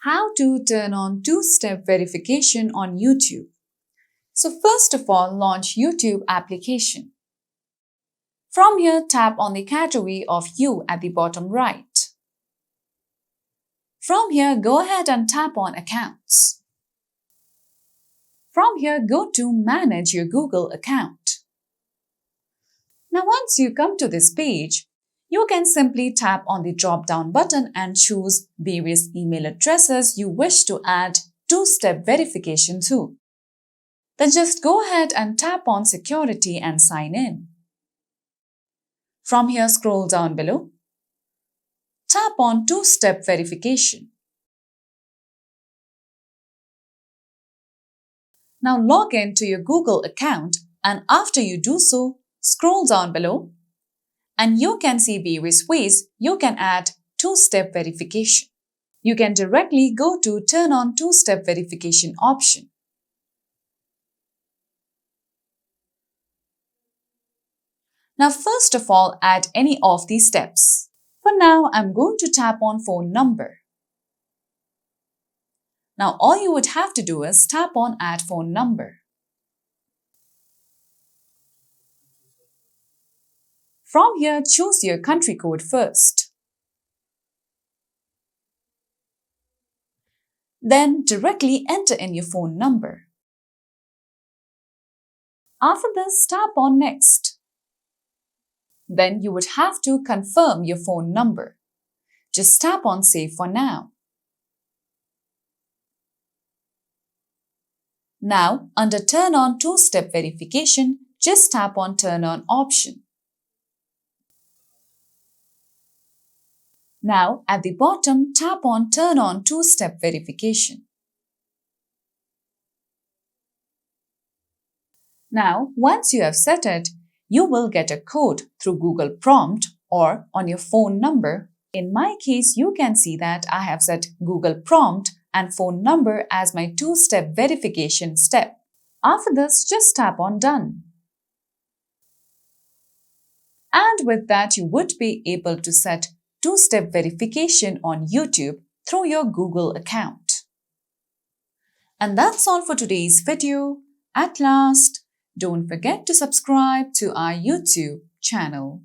How to turn on two-step verification on YouTube. So first of all, launch YouTube application. From here, tap on the category of You at the bottom right. From here, go ahead and tap on Accounts. From here, go to Manage your Google account. Now once you come to this page, you can simply tap on the drop-down button and choose various email addresses you wish to add two-step verification to. Then just go ahead and tap on Security and sign in. From here, scroll down below. Tap on two-step verification. Now log in to your Google account, and after you do so, scroll down below and you can see various ways you can add two-step verification. You can directly go to Turn on two-step verification option. Now first of all, add any of these steps. For now, I'm going to tap on phone number. Now all you would have to do is tap on Add phone number. From here, choose your country code first. Then directly enter in your phone number. After this, tap on Next. Then you would have to confirm your phone number. Just tap on Save for now. Now, under Turn on two-step verification, just tap on Turn on option. Now, at the bottom, tap on Turn on two-step verification. Now, once you have set it, you will get a code through Google Prompt or on your phone number. In my case, you can see that I have set Google Prompt and phone number as my two-step verification step. After this, just tap on Done. And with that, you would be able to set two-step verification on YouTube through your Google account. And that's all for today's video. At last, don't forget to subscribe to our YouTube channel.